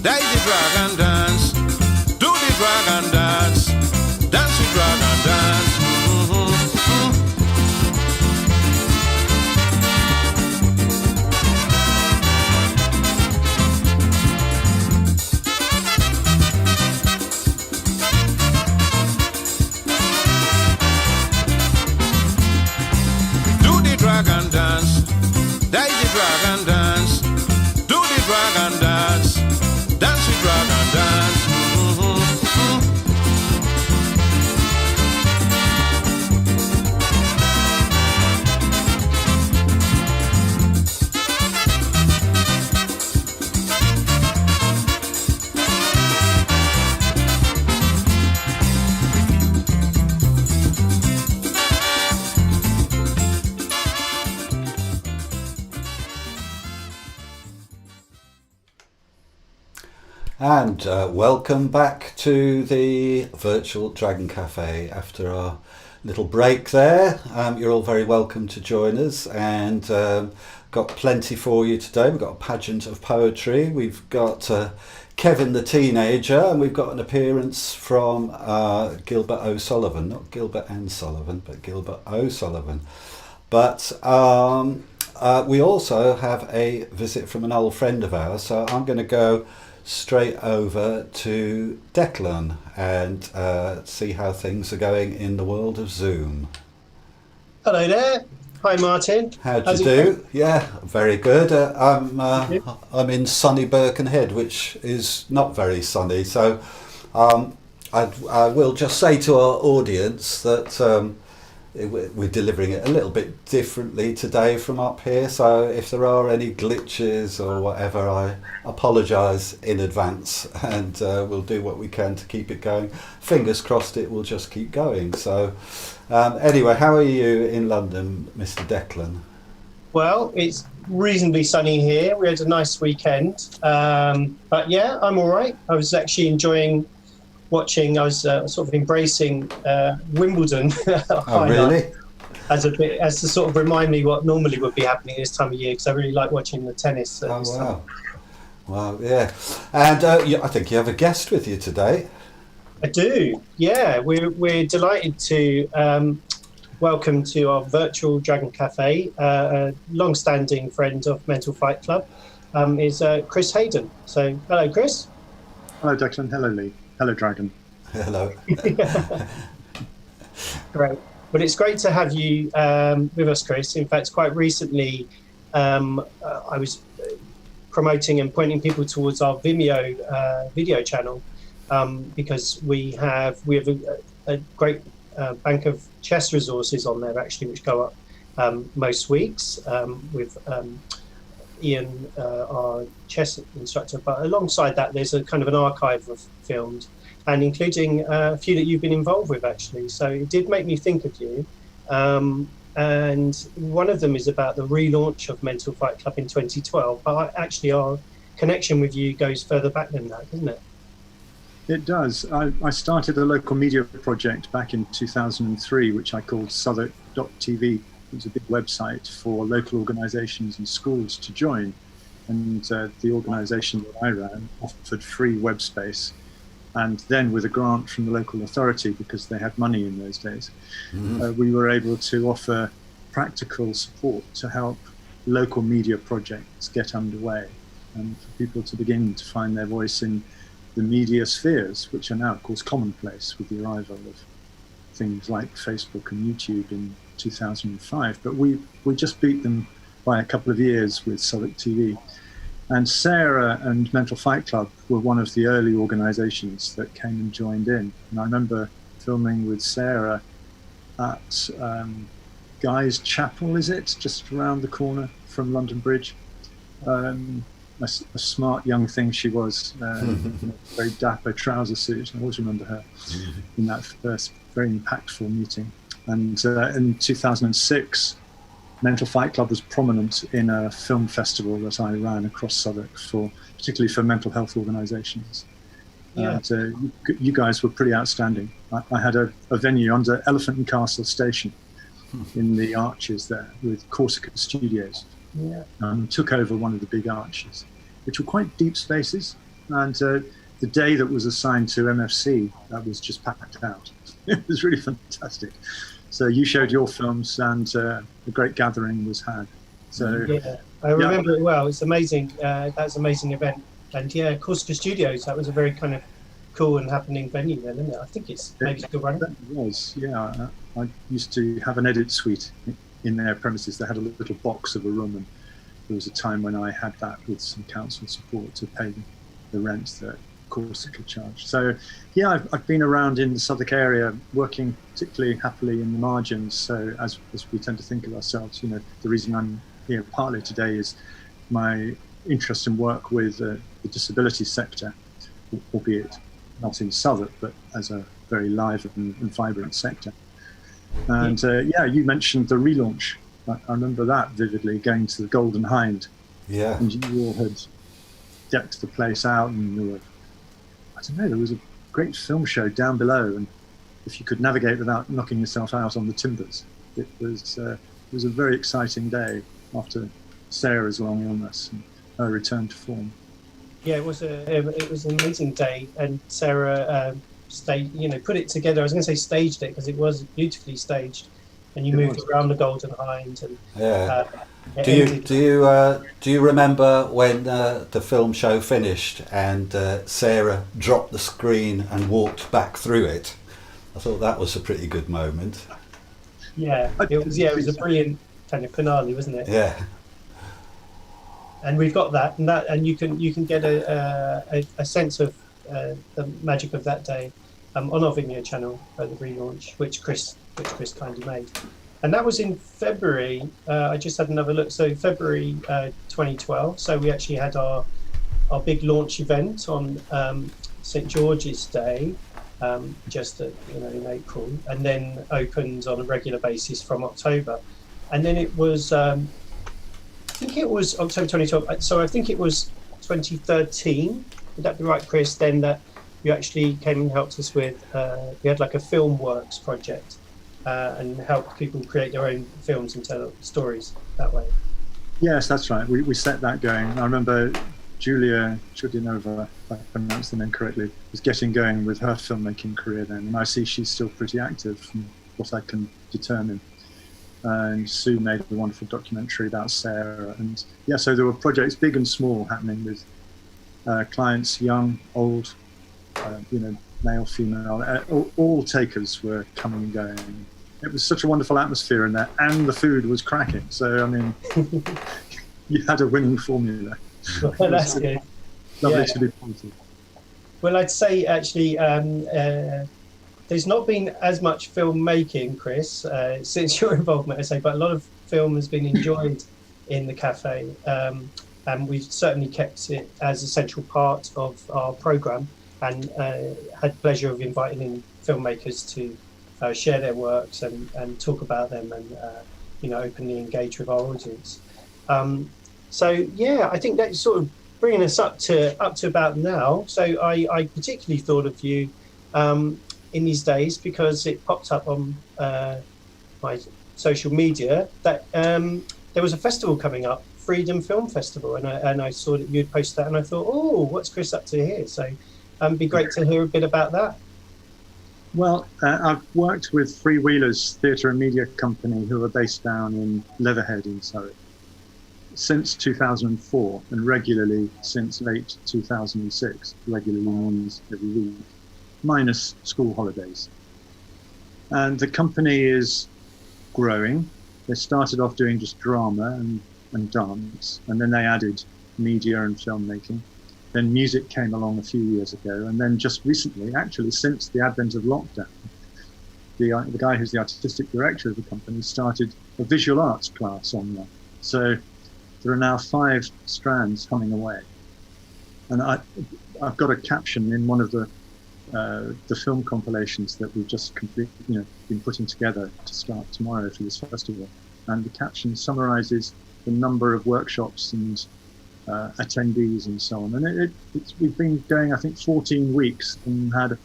That is the dragon dance. Do the dragon dance. Dance the dragon dance. Do the dragon dance. That is the dragon dance. Do the dragon dance. Dance the dragon dance. And welcome back to the Virtual Dragon Cafe after our little break there. You're all very welcome to join us, and got plenty for you today. We've got a pageant of poetry. We've got Kevin the Teenager, and we've got an appearance from Gilbert O'Sullivan. Not Gilbert and Sullivan, but Gilbert O'Sullivan. But we also have a visit from an old friend of ours, so I'm going to go straight over to Declan and see how things are going in the world of Zoom. Hello there. Hi, Martin. How'd you do? Yeah, very good. I'm in sunny Birkenhead, which is not very sunny. So I will just say to our audience that we're delivering it a little bit differently today from up here. So if there are any glitches or whatever, I apologise in advance, and we'll do what we can to keep it going. Fingers crossed it will just keep going. So anyway, how are you in London, Mr. Declan? Well, it's reasonably sunny here. We had a nice weekend. But yeah, I'm all right. I was actually enjoying watching. I was sort of embracing Wimbledon. Oh, really? As to sort of remind me what normally would be happening this time of year, because I really like watching the tennis. Oh, wow. Wow, yeah. And I think you have a guest with you today. I do, yeah. We're delighted to welcome to our virtual Dragon Cafe a long-standing friend of Mental Fight Club, is Chris Hayden. So, hello, Chris. Hello, Declan. Hello, Lee. Hello, Dragon. Hello. Great. Well, it's great to have you with us, Chris. In fact, quite recently, I was promoting and pointing people towards our Vimeo video channel, because we have a great bank of chess resources on there, actually, which go up most weeks with Ian, our chess instructor. But alongside that, there's a kind of an archive of films, and including a few that you've been involved with, actually. So it did make me think of you. And one of them is about the relaunch of Mental Fight Club in 2012. But actually, our connection with you goes further back than that, doesn't it? It does. I started a local media project back in 2003, which I called Southwark.tv. It was a big website for local organisations and schools to join. And the organisation that I ran offered free web space. And then with a grant from the local authority, because they had money in those days, we were able to offer practical support to help local media projects get underway and for people to begin to find their voice in the media spheres, which are now, of course, commonplace with the arrival of things like Facebook and YouTube in 2005. But we just beat them by a couple of years with Southwark TV. And Sarah and Mental Fight Club were one of the early organisations that came and joined in. And I remember filming with Sarah at Guy's Chapel, is it? Just around the corner from London Bridge. A smart young thing she was, very dapper trouser suit. I always remember her in that first very impactful meeting. And in 2006, Mental Fight Club was prominent in a film festival that I ran across Southwark, particularly for mental health organisations. Yeah. And you guys were pretty outstanding. I had a venue under Elephant and Castle Station in the arches there with Corsica Studios. Yeah. Took over one of the big arches, which were quite deep spaces. And the day that was assigned to MFC, that was just packed out. It was really fantastic. So you showed your films, and a great gathering was had. So yeah, I remember it well. It's amazing. That's an amazing event. And yeah, Corsica Studios, that was a very kind of cool and happening venue then, isn't it? I think it's maybe still running. It was, yeah. I used to have an edit suite in their premises. They had a little box of a room, and there was a time when I had that with some council support to pay the rent that Corsica charged. So yeah, I've been around in the Southwark area, working particularly happily in the margins. So as we tend to think of ourselves, the reason I'm here partly today is my interest in work with the disability sector, albeit not in Southwark, but as a very live and vibrant sector. And you mentioned the relaunch. I remember that vividly, going to the Golden Hind. Yeah. And you all had decked the place out, and there was a great film show down below, and if you could navigate without knocking yourself out on the timbers, it was a very exciting day after Sarah's long illness and her return to form. Yeah, it was an amazing day, and Sarah put it together. I was going to say staged it, because it was beautifully staged, and you moved around the Golden Hind. And yeah. Do you remember when the film show finished and Sarah dropped the screen and walked back through it? I thought that was a pretty good moment. Yeah, it was. Yeah, it was a brilliant kind of finale, wasn't it? Yeah. And we've got that, and you can get a sense of the magic of that day on our Vimeo channel at the relaunch, which Chris kindly made. And that was in February. I just had another look. So February 2012. So we actually had our big launch event on St. George's Day, just in April, and then opened on a regular basis from October. And then it was, I think it was October 2012. So I think it was 2013. Would that be right, Chris? Then that you actually came and helped us with. We had like a film works project. And help people create their own films and tell stories that way. Yes, that's right. We set that going. I remember Julia Chudinova, if I pronounced the name correctly, was getting going with her filmmaking career then. And I see she's still pretty active from what I can determine. And Sue made a wonderful documentary about Sarah. And yeah, so there were projects big and small happening with clients, young, old, male, female, all takers were coming and going. It was such a wonderful atmosphere in there, and the food was cracking. So, I mean, you had a winning formula. Well, that's good. Lovely to be positive. Well, I'd say actually there's not been as much filmmaking, Chris, since your involvement, I say, but a lot of film has been enjoyed in the cafe, and we've certainly kept it as a central part of our programme, and had pleasure of inviting in filmmakers to share their works and talk about them, and openly engage with our audience. So yeah, I think that's sort of bringing us up to about now. So I particularly thought of you in these days because it popped up on my social media that there was a festival coming up, Freedom Film Festival, and I saw that you'd posted that, and I thought, oh, what's Chris up to here? So it'd be great to hear a bit about that. Well, I've worked with Freewheelers Theatre and Media Company, who are based down in Leatherhead in Surrey, since 2004, and regularly since late 2006, regularly means every week, minus school holidays. And the company is growing. They started off doing just drama and dance, and then they added media and filmmaking. Then music came along a few years ago, and then just recently, actually since the advent of lockdown, the guy who's the artistic director of the company started a visual arts class online. So there are now 5 strands humming away. And I've got a caption in one of the film compilations that we've just been putting together to start tomorrow for this festival. And the caption summarizes the number of workshops and attendees and so on. And we've been going, I think, 14 weeks and had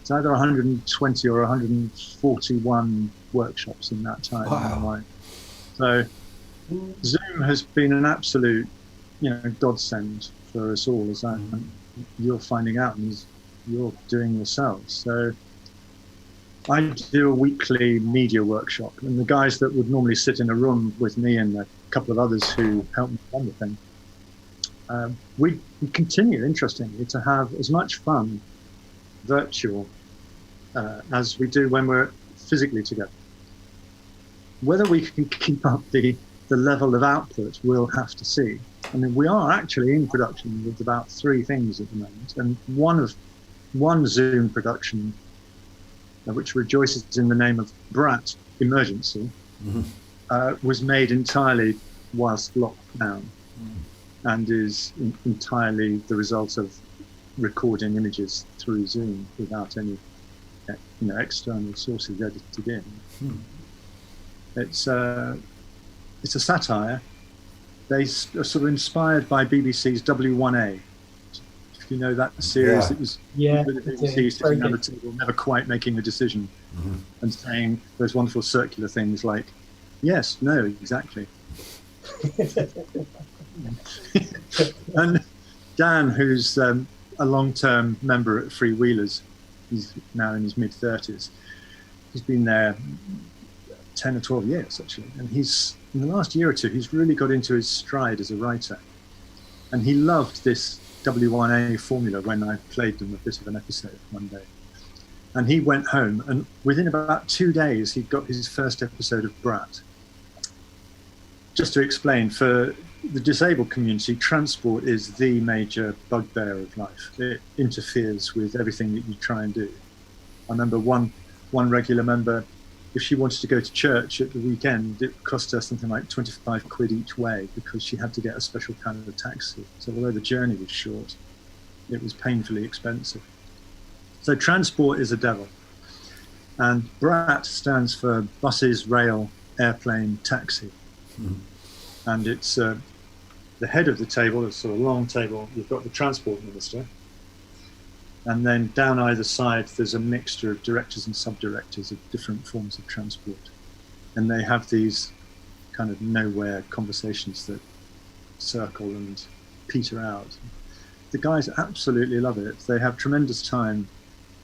it's either 120 or 141 workshops in that time. Wow. So Zoom has been an absolute, godsend for us all, as you're finding out and you're doing yourselves. So I do a weekly media workshop, and the guys that would normally sit in a room with me and a couple of others who help me run the thing, we continue, interestingly, to have as much fun virtual as we do when we're physically together. Whether we can keep up the level of output, we'll have to see. I mean, we are actually in production with about 3 things at the moment, and one Zoom production, which rejoices in the name of Brat Emergency, was made entirely whilst locked down, and is entirely the result of recording images through Zoom without any external sources edited in. It's a satire. They are sort of inspired by BBC's W1A. If you know that series, it was the BBC sitting around the table, never quite making a decision, and saying those wonderful circular things like, yes, no, exactly. And Dan, who's a long-term member at Freewheelers, he's now in his mid-30s. He's been there 10 or 12 years, actually. And in the last year or two, he's really got into his stride as a writer. And he loved this W1A formula when I played them a bit of an episode one day. And he went home, and within about 2 days, he got his first episode of Brat. Just to explain, for the disabled community, transport is the major bugbear of life. It interferes with everything that you try and do. I remember one regular member, if she wanted to go to church at the weekend, it cost her something like 25 quid each way because she had to get a special kind of taxi. So although the journey was short, it was painfully expensive. So transport is a devil. And BRAT stands for buses, rail, airplane, taxi. And it's the head of the table, it's sort of long table, you've got the transport minister. And then down either side, there's a mixture of directors and sub-directors of different forms of transport. And they have these kind of nowhere conversations that circle and peter out. The guys absolutely love it. They have tremendous time.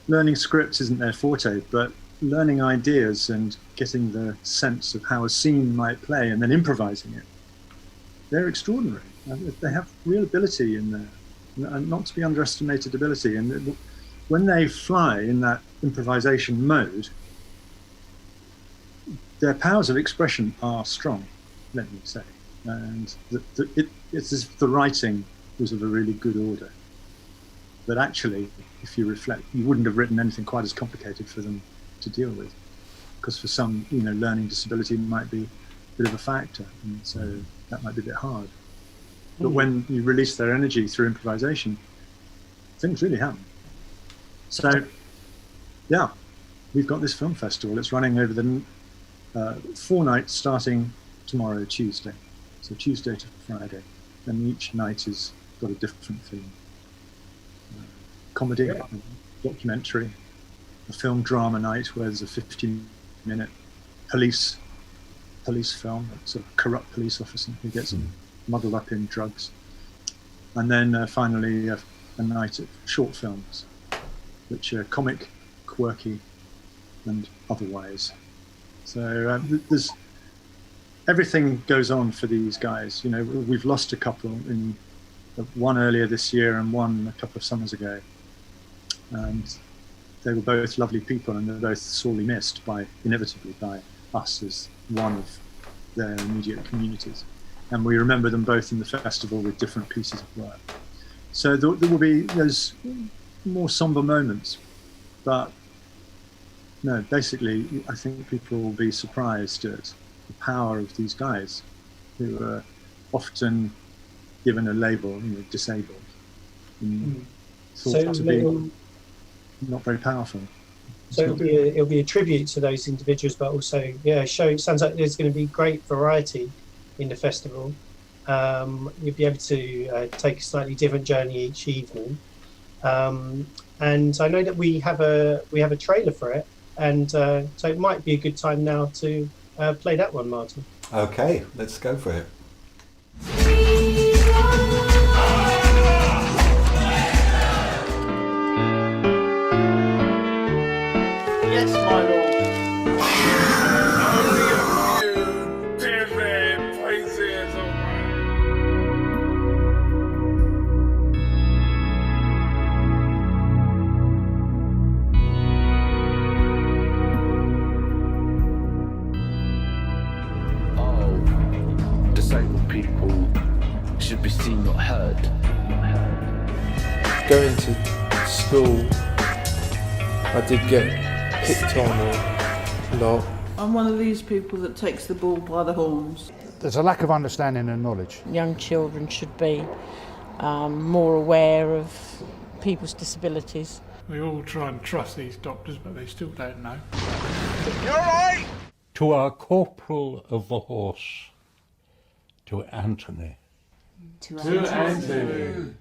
Learning scripts isn't their forte, but learning ideas and getting the sense of how a scene might play and then improvising it, they're extraordinary. They have real ability in there. And not to be underestimated ability. And when they fly in that improvisation mode, their powers of expression are strong, let me say. And it's as if the writing was of a really good order. But actually, if you reflect, you wouldn't have written anything quite as complicated for them to deal with. Because for some, learning disability might be a bit of a factor. And so that might be a bit hard. But when you release their energy through improvisation, things really happen. So, yeah, we've got this film festival. It's running over the 4 nights starting tomorrow, Tuesday. So Tuesday to Friday. And each night has got a different theme. Comedy, documentary, a film drama night where there's a 15-minute police film, a sort of corrupt police officer who gets muddled up in drugs, and then finally a night of short films, which are comic, quirky, and otherwise. So there's everything goes on for these guys. We've lost a couple, one earlier this year and one a couple of summers ago, and they were both lovely people, and they're both sorely missed inevitably by us as one of their immediate communities. And we remember them both in the festival with different pieces of work. So there will be those more somber moments, but no, basically, I think people will be surprised at the power of these guys who are often given a label, disabled, and thought to be not very powerful. So it'll be a tribute to those individuals, but also, it sounds like there's going to be great variety in the festival. You'll be able to take a slightly different journey each evening, and I know that we have a trailer for it, and so it might be a good time now to play that one, Martin. Okay, let's go for it. school, I did get picked on a lot. I'm one of these people that takes the bull by the horns. There's a lack of understanding and knowledge. Young children should be more aware of people's disabilities. We all try and trust these doctors, but they still don't know. You're right! To our corporal of the horse, to Anthony. To Anthony.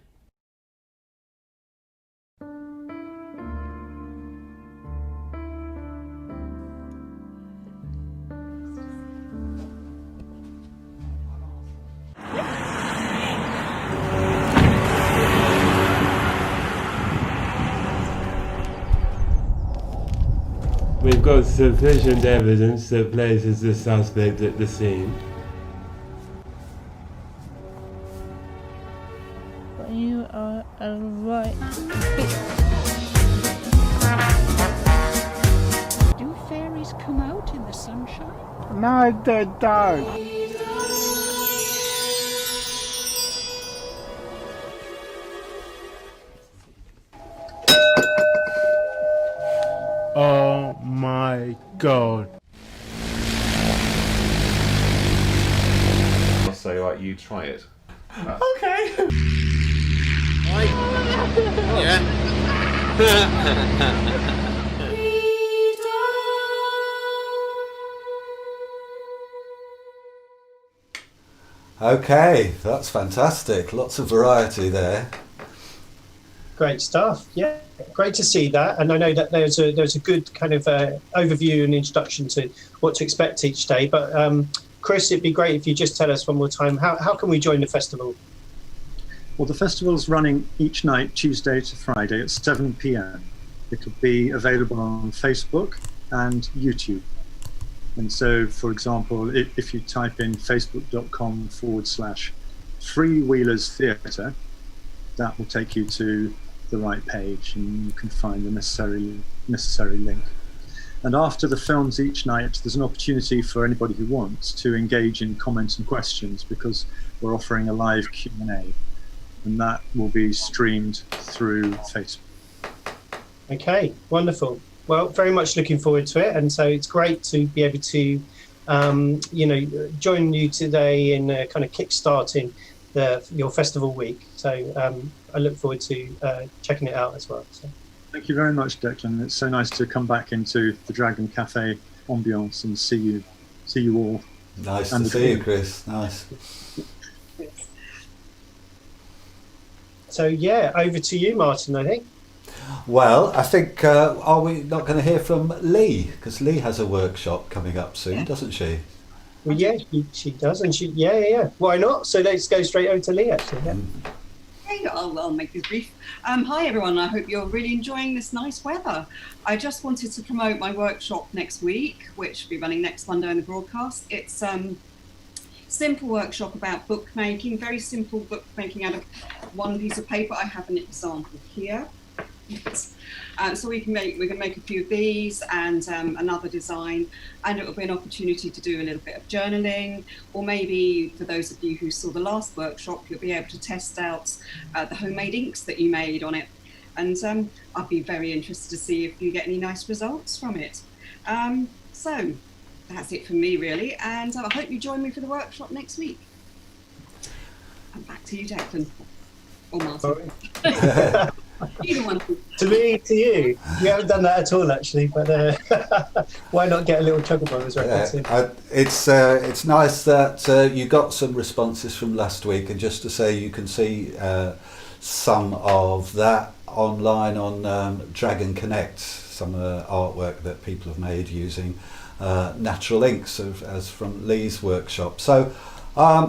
We've got sufficient evidence that places the suspect at the scene. You are right. Do fairies come out in the sunshine? No, they don't. Oh my God. I'll say, right, you try it. Okay. Okay, that's fantastic. Lots of variety there. Great stuff. Yeah, great to see that. And I know that there's a good kind of overview and introduction to what to expect each day. But Chris, it'd be great if you just tell us one more time, how can we join the festival? Well, the festival's running each night, Tuesday to Friday at 7 p.m. It'll be available on Facebook and YouTube. And so, for example, if you type in facebook.com/Freewheelers Theatre, that will take you to the right page and you can find the necessary link. And after the films each night, there's an opportunity for anybody who wants to engage in comments and questions, because we're offering a live Q&A, and that will be streamed through Facebook. Okay, wonderful. Well, very much looking forward to it, and so it's great to be able to, join you today in kind of kickstarting your festival week. So I look forward to checking it out as well. So. Thank you very much, Declan. It's so nice to come back into the Dragon Cafe ambience and see you all. Nice to see you, Chris. Nice. So yeah, over to you, Martin, I think. Well, I think, are we not going to hear from Lee? Because Lee has a workshop coming up soon, doesn't she? Well, yeah, she does, and yeah. Why not? So let's go straight over to Lee, actually. Yeah. Okay, I'll make this brief. Hi, everyone. I hope you're really enjoying this nice weather. I just wanted to promote my workshop next week, which will be running next Monday on the broadcast. It's simple workshop about bookmaking, very simple bookmaking out of one piece of paper. I have an example here. So we can make a few of these and another design, and it will be an opportunity to do a little bit of journaling, or maybe for those of you who saw the last workshop, you'll be able to test out the homemade inks that you made on it, and I'd be very interested to see if you get any nice results from it. So that's it from me, really, and I hope you join me for the workshop next week. And back to you, Declan, or Martin. Either one. To me, to you. We haven't done that at all, actually, but why not get a little Chucklebugs as well? It's nice that you got some responses from last week, and just to say you can see some of that online on Dragon Connect, some of the artwork that people have made using natural inks as from Lee's workshop. So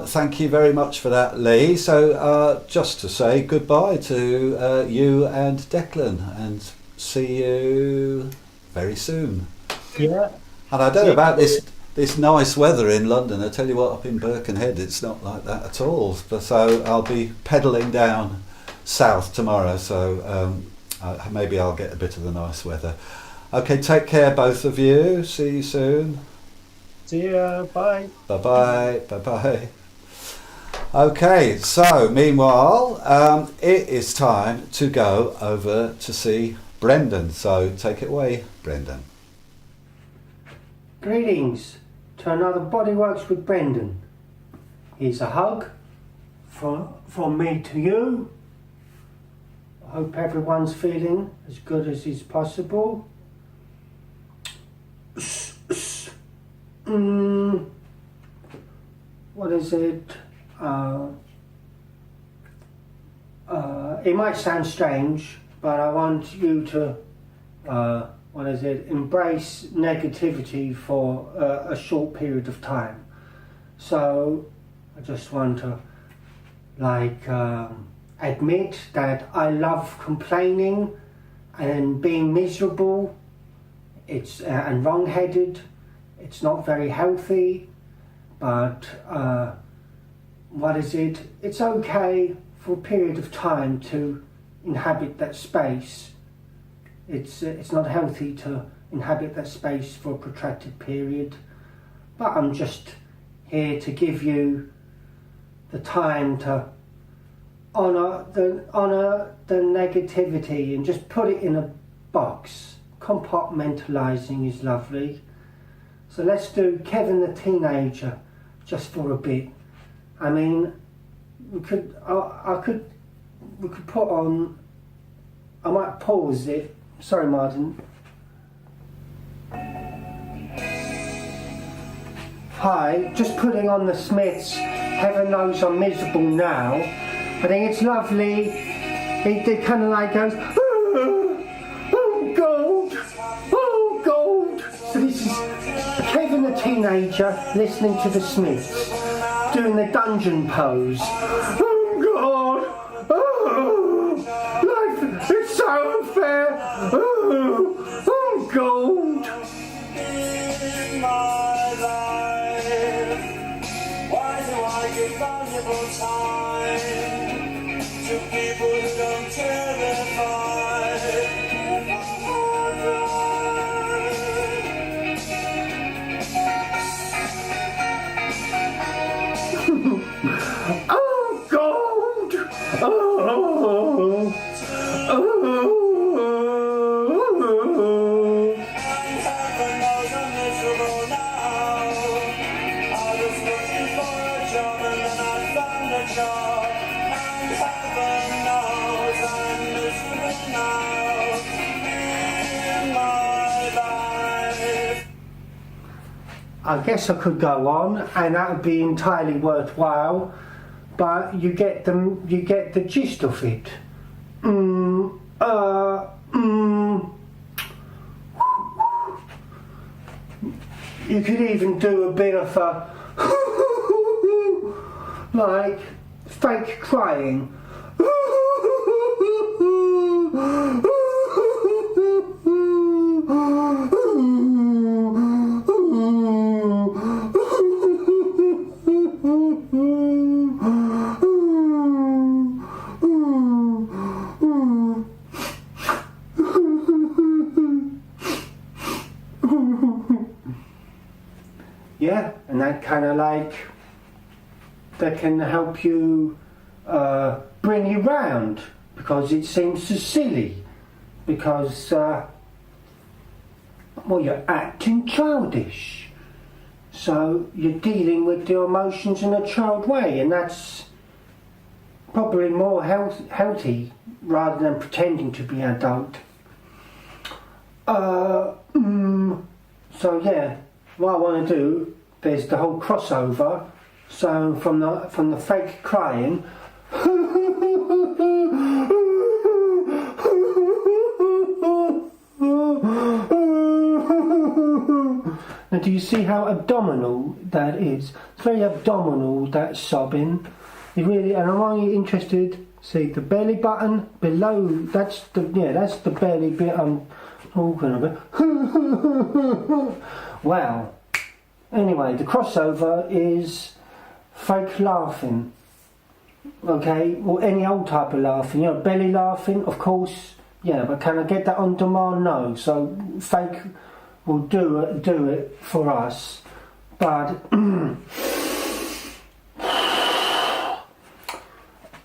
thank you very much for that, Lee. So just to say goodbye to you and Declan, and see you very soon. Yeah. And I don't know about this nice weather in London. I tell you what, up in Birkenhead, it's not like that at all. So I'll be pedalling down south tomorrow. So maybe I'll get a bit of the nice weather. Okay, take care, both of you. See you soon. See ya. Bye. Bye-bye. Bye-bye. Okay, so meanwhile, it is time to go over to see Brendan. So take it away, Brendan. Greetings to another Bodyworks with Brendan. Here's a hug from me to you. I hope everyone's feeling as good as is possible. What is it? It might sound strange, but I want you to, embrace negativity for a short period of time. So I just want to, admit that I love complaining and being miserable. It's and wrong-headed. It's not very healthy, but it's okay for a period of time to inhabit that space. It's not healthy to inhabit that space for a protracted period, but I'm just here to give you the time to honour the negativity and just put it in a box. Compartmentalising is lovely. So let's do Kevin the Teenager just for a bit. I mean, we could put on. I might pause it. Sorry, Martin. Hi, just putting on the Smiths. Heaven knows I'm miserable now. I think it's lovely. It kind of like goes, oh gold, oh gold. So this is Kevin the Teenager listening to the Smiths, doing the dungeon pose. Oh God, oh, life, it's so unfair. Oh gold. In my life, why do I give valuable time to people who don't terrify? Oh, gold! Oh, oh, oh. And heaven knows I'm miserable now. I was looking for a job and then I found a job. And heaven knows I'm miserable now in my life. I guess I could go on, and that would be entirely worthwhile, but you get the gist of it. You could even do a bit of a like fake crying. Yeah, and that kind of that can help you bring you round, because it seems so silly, because you're acting childish, so you're dealing with your emotions in a child way, and that's probably more healthy rather than pretending to be adult. So yeah, what I want to do, there's the whole crossover. So from the fake crying. Now, do you see how abdominal that is? It's very abdominal, that sobbing. It really, and I'm only interested. See the belly button below. That's the belly bit I'm talking about. Wow. Anyway, the crossover is fake laughing. Okay, or any old type of laughing. You know, belly laughing, of course. Yeah, but can I get that on demand? No. So fake will do it for us. But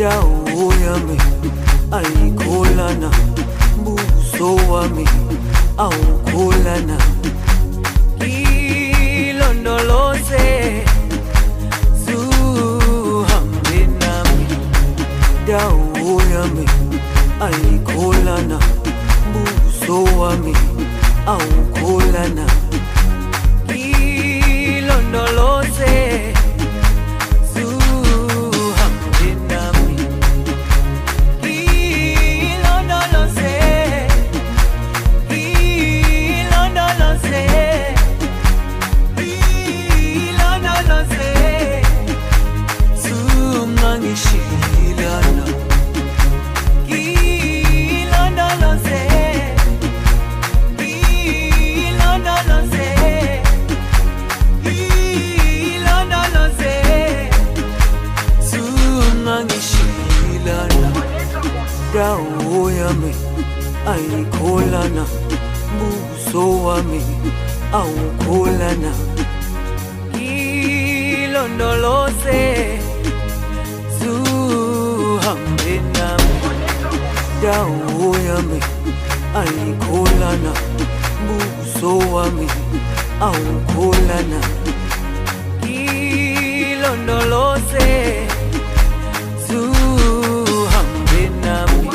dawo yami ayikholana buso wami awukholana ilondoloze zuhambe nami dawo yami ayikholana buso wami awukholana ilondoloze zuhambe nami ilondoloze ilondoloze ilondoloze zungangishilana ilondoloze ilondoloze ilondoloze zungangishilana dawo yami ayikholana buso wami awukholana ilondoloze zuhambe nami dawo yami ayikholana buso wami awukholana ilondoloze zuhambe nami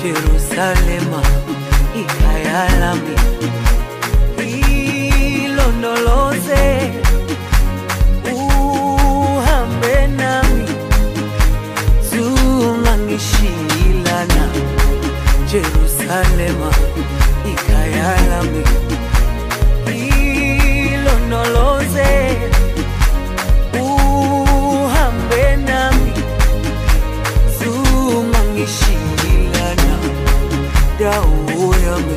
Jerusalema ikhaya lami ilondoloze uhambe nami zungangishilana Jerusalema ikhaya lami ilondoloze uhambe nami zungangishilana dawo yami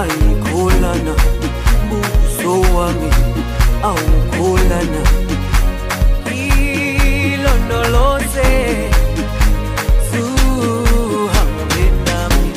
ayikholana buso wami awukholana ilondoloze zuhambe nami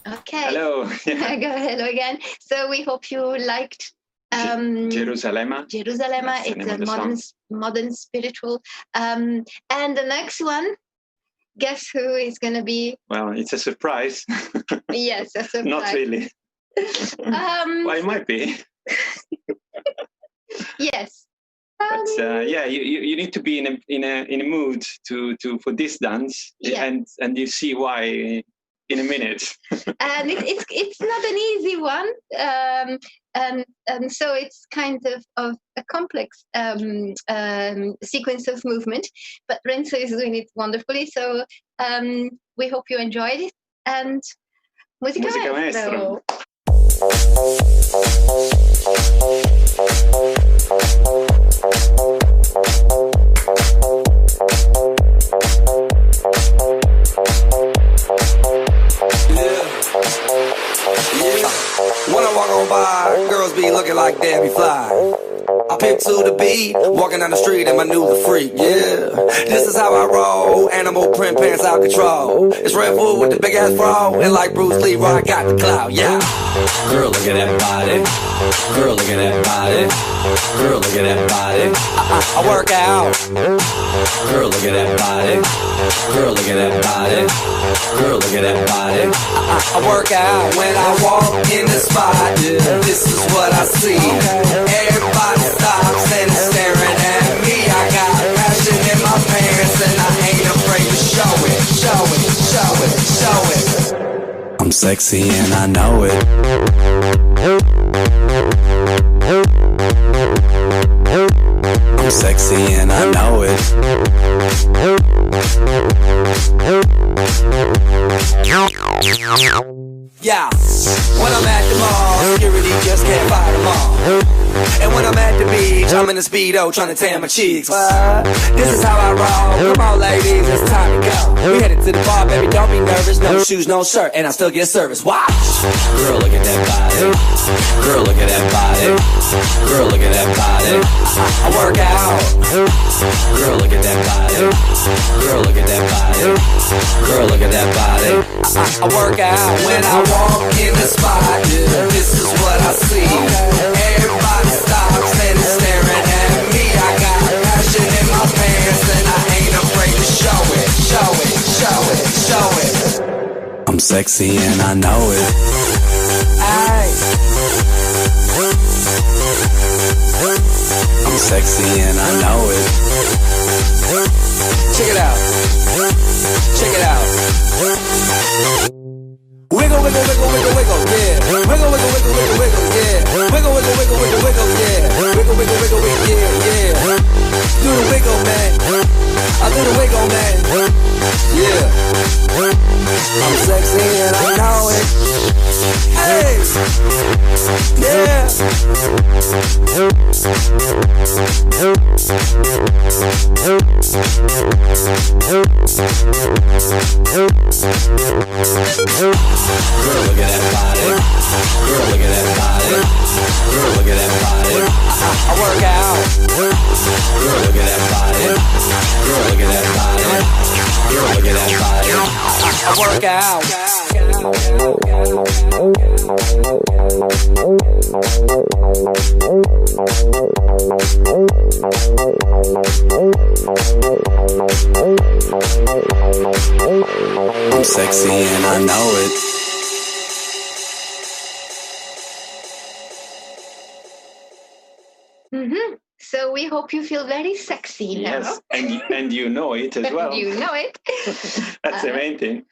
Okay. Hello. Hello again. So we hope you liked Jerusalema. Jerusalema. That's the It's name a of the song. modern spiritual. And the next one, guess who is going to be? Well, it's a surprise. Yes, a surprise. Not really. Well, it might be. Yes. But yeah, you need to be in a mood to for this dance, Yeah. and you see why in a minute. And it's not an easy one, and so it's kind of a complex sequence of movement. But Renzo is doing it wonderfully, so we hope you enjoyed it. And Musica Maestro. When I walk on by, girls be looking like Debbie Fly. I pimp to the beat, walking down the street and my new the freak, yeah. This is how I roll, animal print pants out control. It's Red Bull with the big ass bra, and like Bruce Lee, I got the clout, yeah. Girl, look at that body. Girl, look at that body. Girl, look at that body. I work out. Girl, look at that body. Girl, look at that body. Girl, look at that body. I work out when I walk in the spot. This is what I see. Everybody stops and is staring at me. I got passion in my pants and I ain't afraid to show it. Show it, show it, show it. I'm sexy and I know it. I'm sexy and I know it. Yeah, when I'm at the mall, security just can't fight them all. And when I'm at the beach, I'm in a Speedo trying to tan my cheeks. This is how I roll. Come on, ladies, it's time to go. We headed to the bar, baby, don't be nervous. No shoes, no shirt, and I still get service. Watch! Girl, look at that body. Girl, look at that body. Girl, look at that body. I work out. Girl, look at that body. Girl, look at that body. Girl, look at that body. I work out when I walk in the spot. This is what I see. Everybody stops and is staring at me. I got passion in my pants and I ain't afraid to show it. Show it, show it, show it. I'm sexy and I know it. Aye. I'm sexy and I know it. Check it out. Check it out. Wiggle, wiggle, wiggle, wiggle, wiggle, yeah. Wiggle, wiggle, wiggle, wiggle, wiggle, yeah. Wiggle, wiggle, wiggle, wiggle, wiggle, yeah. Wiggle, wiggle, wiggle, wiggle, yeah, yeah. Do the wiggle, man. I do the wiggle, man. Yeah. I'm sexy and I know it. Hey. Yeah. Girl, look at that body. Girl, look at that body. Girl, look at that body. I work out. Girl, look at that body. Girl, look at that body. Girl, look at that body. I work out. I'm sexy and I know it. So we hope you feel very sexy now. Yes, and you know it as well. You know it. That's the main thing.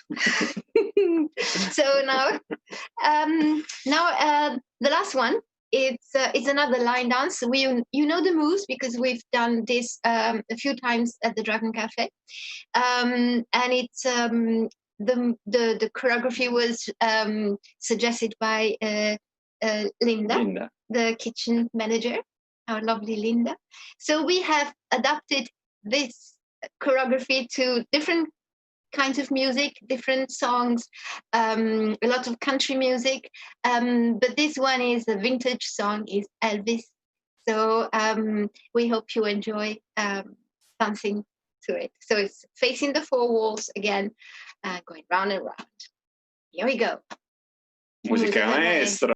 So now, the last one. It's another line dance. You know the moves because we've done this a few times at the Dragon Cafe, and it's the choreography was suggested by Linda, the kitchen manager, our lovely Linda. So we have adapted this choreography to different kinds of music, different songs, a lot of country music, but this one is a vintage song, is Elvis. So we hope you enjoy dancing to it. So it's facing the four walls again, going round and round. Here we go. Musica maestra.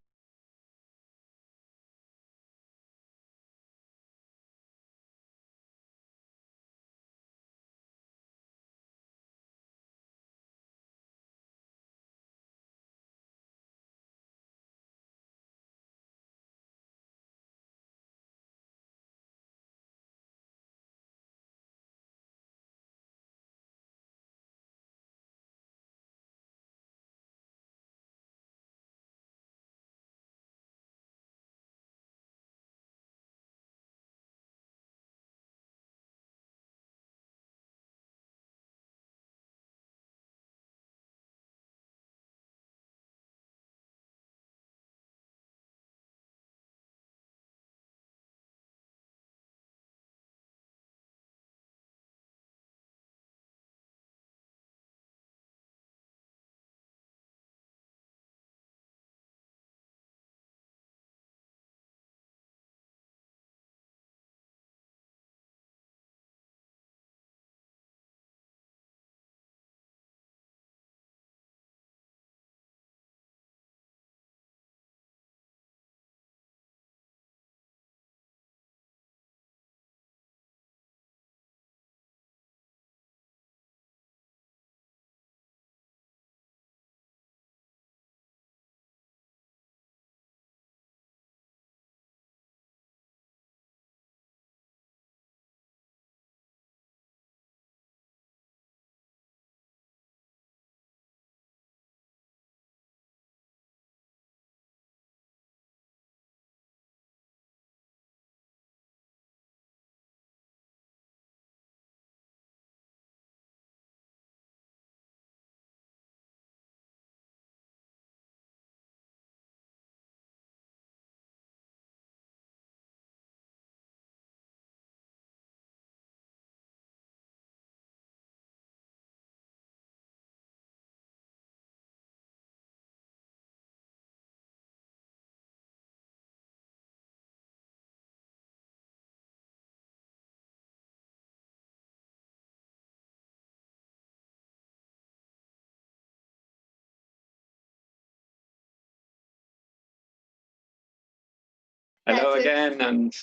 Hello again, and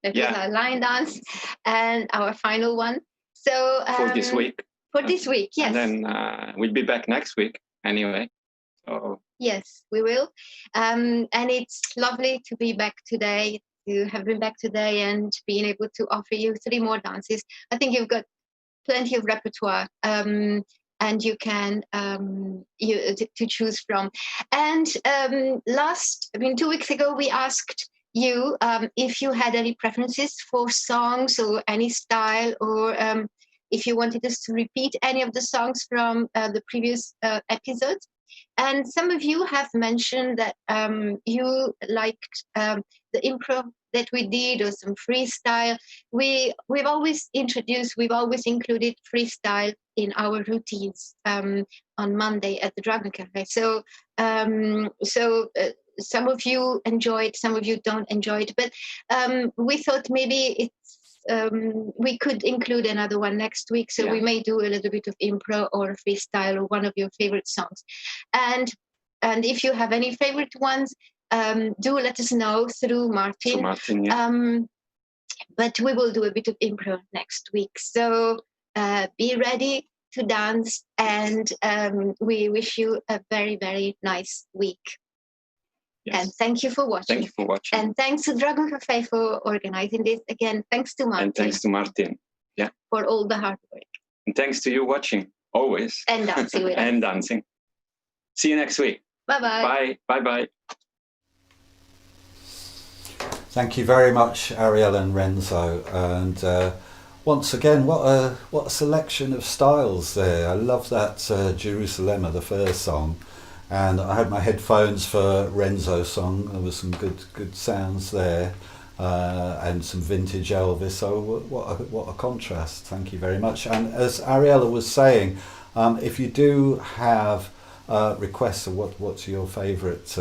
that was our line dance, and our final one. So for this week. For this week, yes. And then we'll be back next week anyway. So yes, we will. And it's lovely to be back today, to have been back today and being able to offer you 3 more dances. I think you've got plenty of repertoire. And you can to choose from. And 2 weeks ago, we asked you if you had any preferences for songs or any style, or if you wanted us to repeat any of the songs from the previous episodes. And some of you have mentioned that you liked the improv that we did, or some freestyle. We've always included freestyle in our routines on Monday at the Dragon Cafe. So some of you enjoyed, some of you don't enjoy it, but we thought maybe we could include another one next week. So we may do a little bit of improv or freestyle or one of your favorite songs. And if you have any favorite ones, do let us know through Martin. But we will do a bit of improv next week. So be ready to dance, and we wish you a very, very nice week. Yes. And thank you for watching. Thank you for watching. And thanks to Dragon Cafe for organizing this. Again, thanks to Martin. And thanks to Martin. Yeah. For all the hard work. And thanks to you watching, always. And dancing with us. And dancing. See you next week. Bye-bye. Bye. Bye-bye. Thank you very much, Ariel and Renzo. And once again, what a selection of styles there. I love that Jerusalem, the first song. And I had my headphones for Renzo's song. There was some good sounds there, and some vintage Elvis. So what a contrast! Thank you very much. And as Ariella was saying, if you do have requests of what's your favourite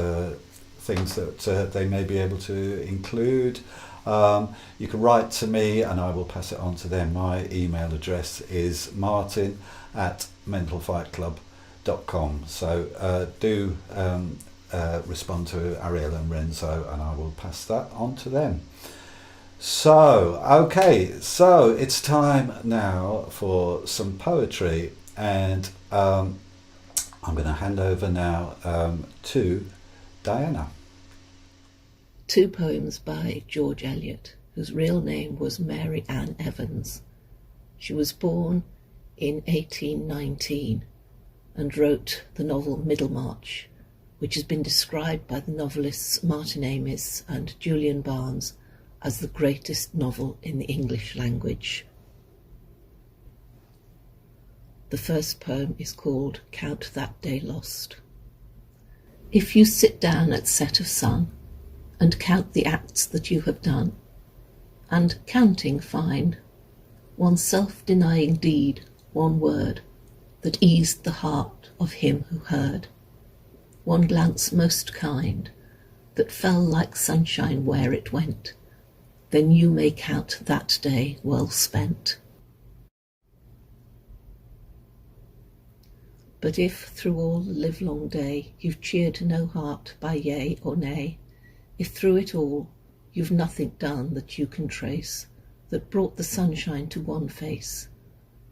things that they may be able to include, you can write to me and I will pass it on to them. My email address is martin@mentalfightclub.com. So do respond to Ariel and Renzo and I will pass that on to them. So so it's time now for some poetry, and I'm going to hand over now to Diana. 2 poems by George Eliot, whose real name was Mary Ann Evans. She was born in 1819 and wrote the novel Middlemarch, which has been described by the novelists Martin Amis and Julian Barnes as the greatest novel in the English language. The first poem is called Count That Day Lost. If you sit down at set of sun and count the acts that you have done, and counting find one self-denying deed, one word, that eased the heart of him who heard, one glance most kind, that fell like sunshine where it went, then you may count that day well spent. But if through all the livelong day you've cheered no heart by yea or nay, if through it all you've nothing done that you can trace, that brought the sunshine to one face,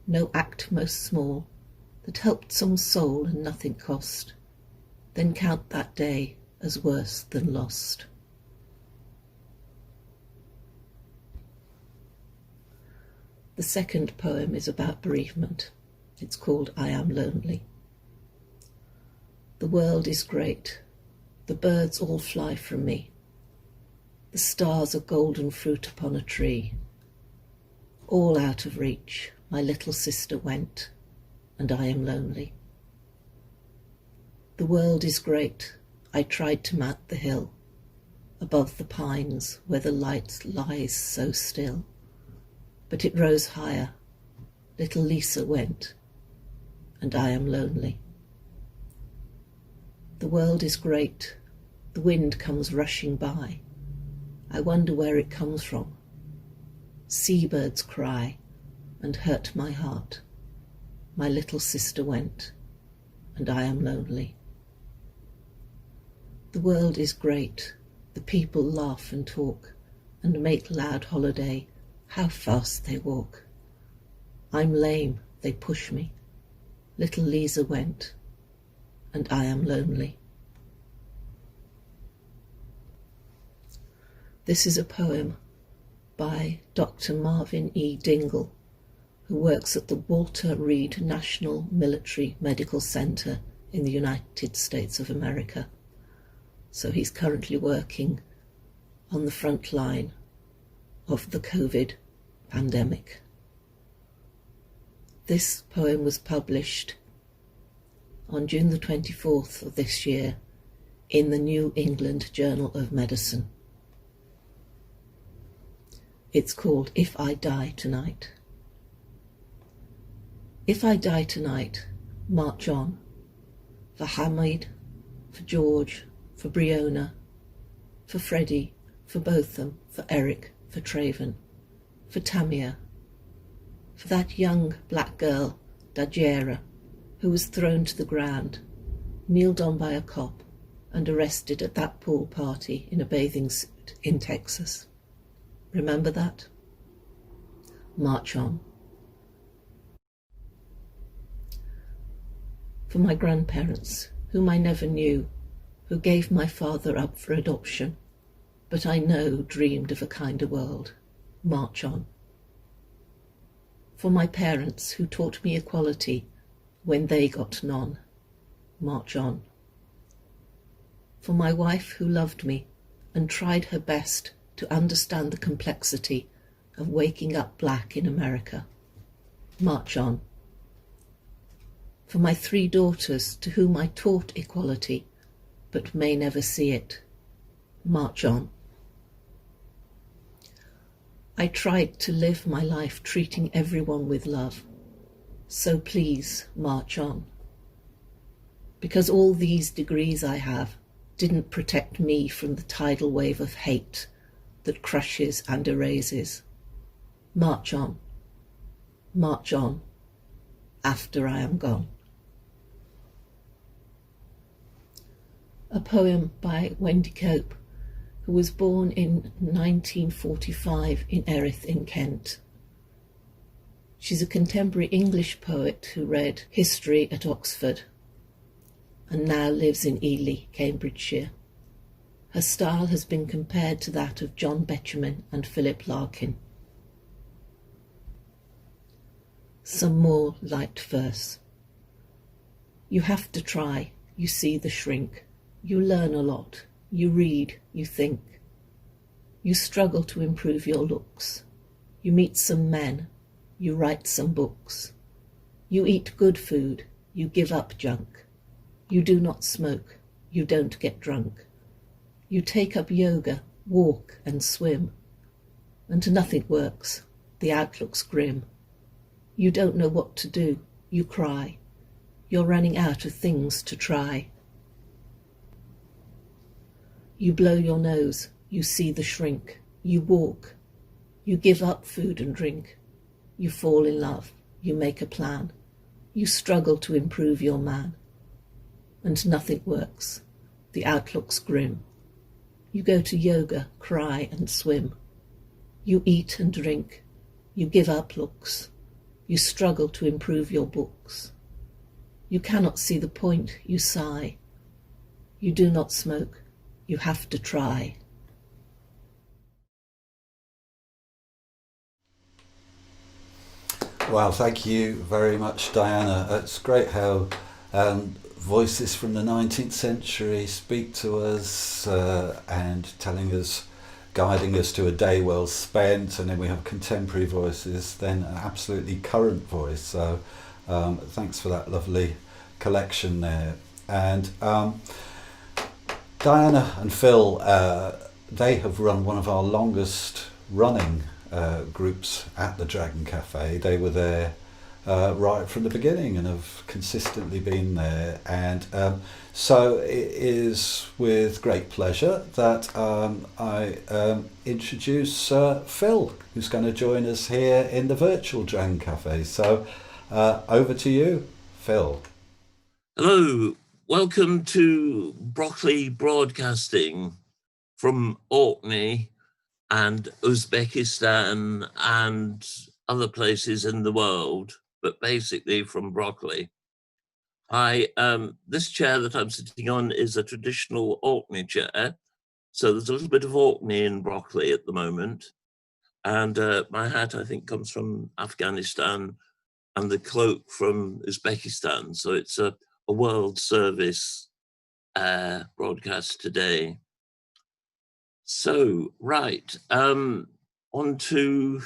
no act most small, that helped some soul and nothing cost, then count that day as worse than lost. The second poem is about bereavement. It's called I Am Lonely. The world is great. The birds all fly from me. The stars are golden fruit upon a tree. All out of reach, my little sister went, and I am lonely. The world is great. I tried to mount the hill, above the pines where the light lies so still. But it rose higher. Little Lisa went, and I am lonely. The world is great. The wind comes rushing by. I wonder where it comes from. Seabirds cry and hurt my heart. My little sister went, and I am lonely. The world is great. The people laugh and talk and make loud holiday. How fast they walk. I'm lame, they push me. Little Lisa went, and I am lonely. This is a poem by Dr. Marvin E. Dingle, who works at the Walter Reed National Military Medical Center in the United States of America. So he's currently working on the front line of the COVID pandemic. This poem was published on June the 24th of this year in the New England Journal of Medicine. It's called If I Die Tonight. If I die tonight, march on. For Hamid, for George, for Briona, for Freddie, for Botham, for Eric, for Traven, for Tamia, for that young black girl, Dajera, who was thrown to the ground, kneeled on by a cop, and arrested at that pool party in a bathing suit in Texas. Remember that? March on. For my grandparents, whom I never knew, who gave my father up for adoption, but I know dreamed of a kinder world. March on. For my parents, who taught me equality when they got none. March on. For my wife, who loved me and tried her best to understand the complexity of waking up black in America. March on. For my 3 daughters, to whom I taught equality, but may never see it. March on. I tried to live my life treating everyone with love, so please march on. Because all these degrees I have didn't protect me from the tidal wave of hate that crushes and erases. March on. March on, after I am gone. A poem by Wendy Cope, who was born in 1945 in Erith in Kent. She's a contemporary English poet who read history at Oxford and now lives in Ely, Cambridgeshire. Her style has been compared to that of John Betjeman and Philip Larkin. Some more light verse. You have to try, you see the shrink. You learn a lot, you read, you think. You struggle to improve your looks. You meet some men, you write some books. You eat good food, you give up junk. You do not smoke, you don't get drunk. You take up yoga, walk and swim. And nothing works, the outlook's grim. You don't know what to do, you cry. You're running out of things to try. You blow your nose, you see the shrink. You walk, you give up food and drink. You fall in love, you make a plan. You struggle to improve your man. And nothing works, the outlook's grim. You go to yoga, cry and swim. You eat and drink, you give up looks. You struggle to improve your books. You cannot see the point, you sigh. You do not smoke, you have to try. Well, thank you very much, Diana. It's great how voices from the 19th century speak to us and telling us, guiding us to a day well spent, and then we have contemporary voices, then an absolutely current voice. So thanks for that lovely collection there. And Diana and Phil, they have run one of our longest running groups at the Dragon Cafe. They were there right from the beginning and have consistently been there. And so it is with great pleasure that I introduce Phil, who's going to join us here in the virtual Dragon Cafe. So over to you, Phil. Hello, welcome to Broccoli Broadcasting. from Orkney and Uzbekistan and other places in the world, but basically from Brockley. This chair that I'm sitting on is a traditional Orkney chair. So there's a little bit of Orkney in Brockley at the moment. And my hat, I think, comes from Afghanistan and the cloak from Uzbekistan. So it's a World Service broadcast today. So, right, on to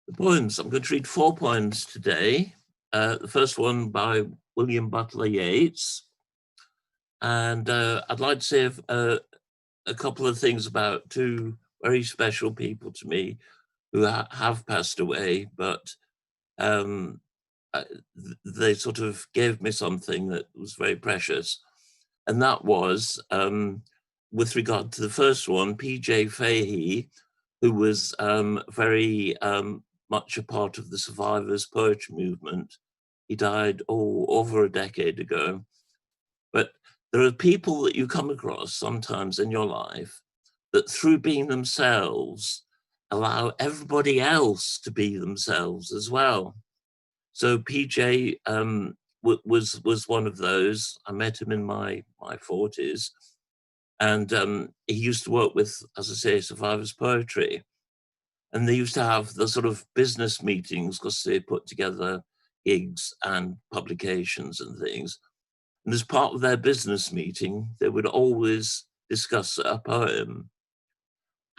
the poems. I'm going to read 4 poems today. The first one by William Butler Yeats. And I'd like to say a couple of things about 2 very special people to me who have passed away, but they sort of gave me something that was very precious. And that was, with regard to the first one, P.J. Fahey, who was very much a part of the survivors' poetry movement. He died over a decade ago. But there are people that you come across sometimes in your life that through being themselves allow everybody else to be themselves as well. So PJ was one of those. I met him in my 40s, and he used to work with, as I say, survivors poetry. And they used to have the sort of business meetings because they put together gigs and publications and things. And as part of their business meeting, they would always discuss a poem.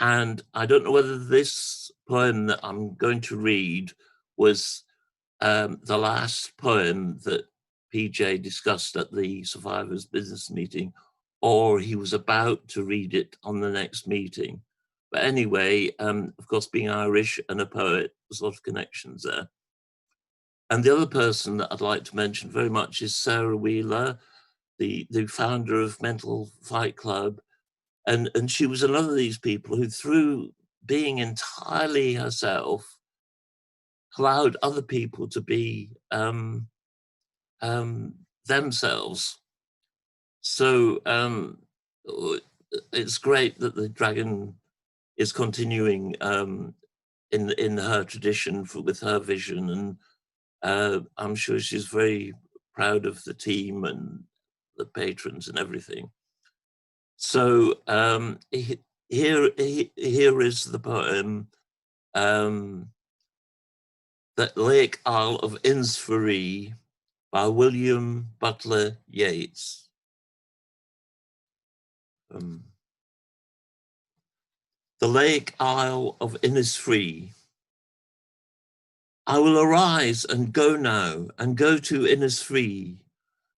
And I don't know whether this poem that I'm going to read was the last poem that PJ discussed at the survivors business meeting, or he was about to read it on the next meeting. But anyway, of course, being Irish and a poet, there's a lot of connections there. And the other person that I'd like to mention very much is Sarah Wheeler, the founder of Mental Fight Club. And she was another of these people who, through being entirely herself, allowed other people to be themselves. So it's great that the Dragon is continuing in her tradition with her vision, and I'm sure she's very proud of the team and the patrons and everything. So here is the poem, That Lake Isle of Innisfree by William Butler Yeats. The Lake Isle of Innisfree. I will arise and go now, and go to Innisfree,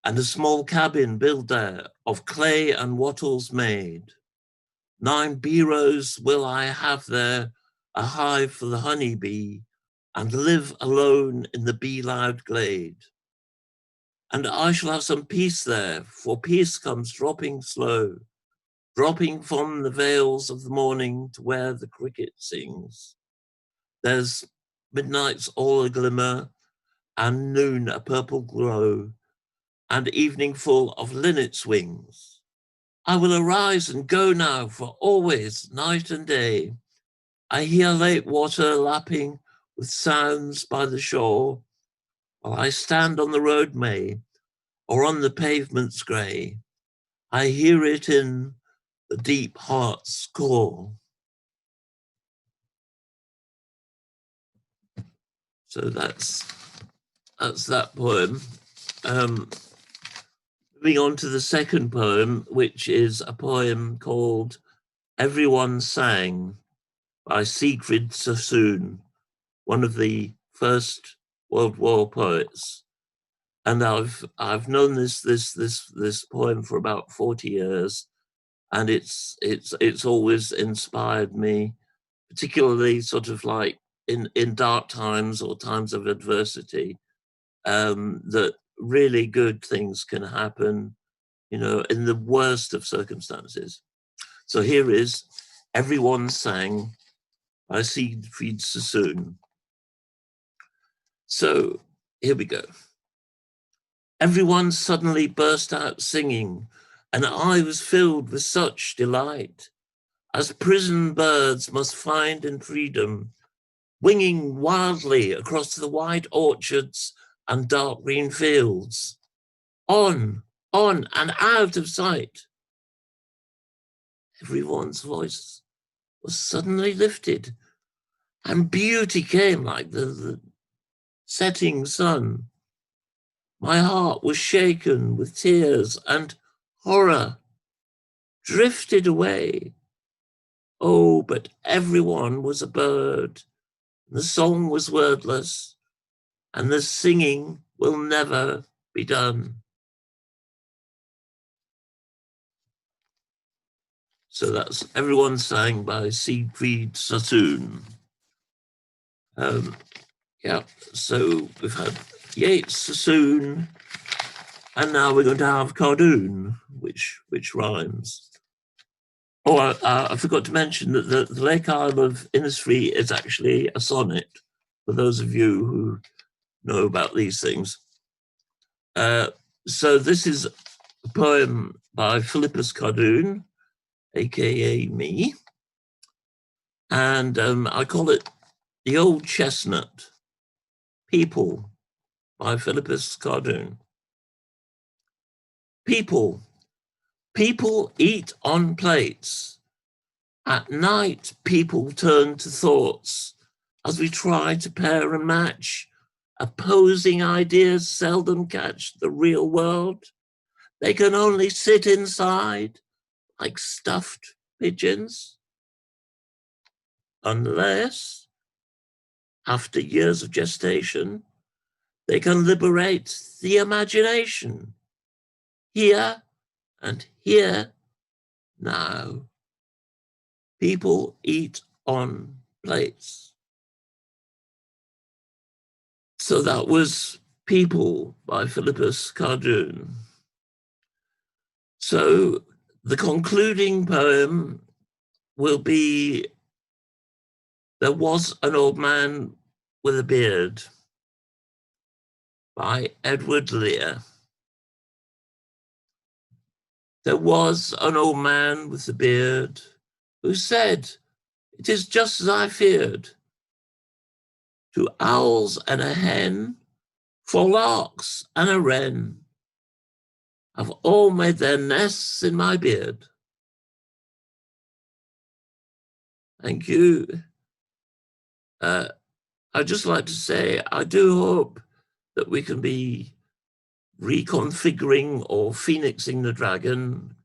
and a small cabin build there of clay and wattles made. 9 bureaus will I have there, a hive for the honey bee, and live alone in the bee-loud glade. And I shall have some peace there, for peace comes dropping slow, dropping from the vales of the morning to where the cricket sings. There's midnight's all a glimmer, and noon a purple glow, and evening full of linnets' wings. I will arise and go now, for always, night and day, I hear lake water lapping with sounds by the shore, while I stand on the roadway or on the pavements grey. I hear it in the deep heart's core. So that's that poem. Moving on to the second poem, which is a poem called Everyone Sang by Sigrid Sassoon, one of the first World War poets. And I've known this poem for about 40 years, and it's always inspired me, particularly sort of like in dark times or times of adversity, that really good things can happen, you know, in the worst of circumstances. So here is Everyone Sang by Sigrid Sassoon. So here we go. Everyone suddenly burst out singing, and I was filled with such delight. as prison birds must find in freedom, winging wildly across the wide orchards and dark green fields. On and out of sight. Everyone's voice was suddenly lifted, and beauty came like the setting sun. My heart was shaken with tears, and horror drifted away. Oh, but everyone was a bird. The song was wordless, and the singing will never be done. So that's Everyone Sang by Siegfried Sassoon. Yeah, so we've had Yeats, Sassoon, and now we're going to have Cardoon, which rhymes. Oh, I forgot to mention that the Lake Isle of Innisfree is actually a sonnet, for those of you who know about these things. So this is a poem by Philippus Cardoon, aka me, and I call it The Old Chestnut, People, by Philippus Cardoon. People eat on plates. At night, people turn to thoughts as we try to pair and match. Opposing ideas seldom catch the real world. They can only sit inside like stuffed pigeons. Unless, after years of gestation, they can liberate the imagination. Here and here now. People eat on plates. So that was People by Philippus Cardoon. So the concluding poem will be There Was an Old Man with a Beard by Edward Lear. There was an old man with a beard who said, "It is just as I feared. 2 owls and a hen, 4 larks and a wren have all made their nests in my beard." Thank you. I'd just like to say, I do hope that we can be reconfiguring or phoenixing the dragon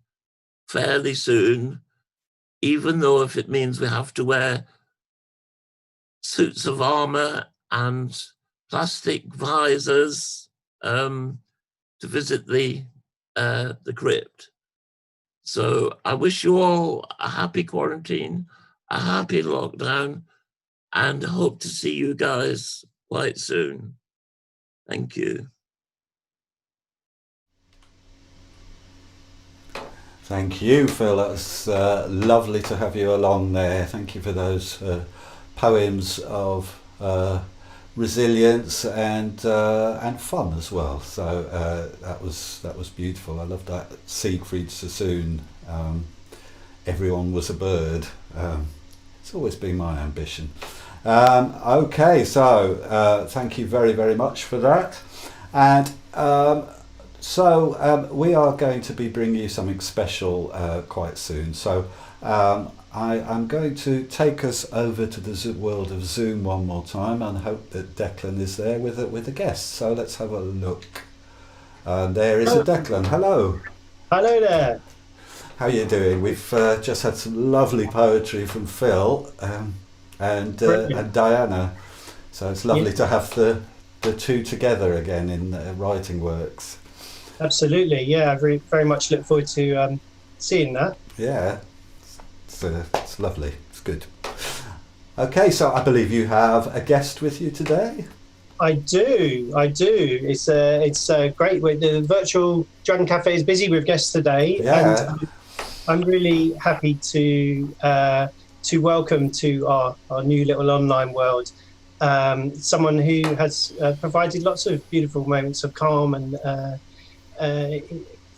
fairly soon, even though if it means we have to wear suits of armor and plastic visors to visit the crypt. So I wish you all a happy quarantine, a happy lockdown, and hope to see you guys quite soon. Thank you. Thank you, Phil. It's lovely to have you along there. Thank you for those poems of resilience and fun as well. So that was beautiful. I love that Siegfried Sassoon. Everyone was a bird. It's always been my ambition. Okay, so thank you very, very much for that. And so we are going to be bringing you something special quite soon. So I'm going to take us over to the world of Zoom one more time and hope that Declan is there with a guest. So let's have a look. There is a Declan. Hello. Hello there. How are you doing? We've just had some lovely poetry from Phil and Diana. So it's lovely to have the two together again in writing works. Absolutely, yeah. I very much look forward to seeing that. Yeah, it's lovely. It's good. Okay, so I believe you have a guest with you today. I do. It's great. The virtual Dragon Cafe is busy with guests today, and I'm really happy to welcome to our new little online world someone who has provided lots of beautiful moments of calm and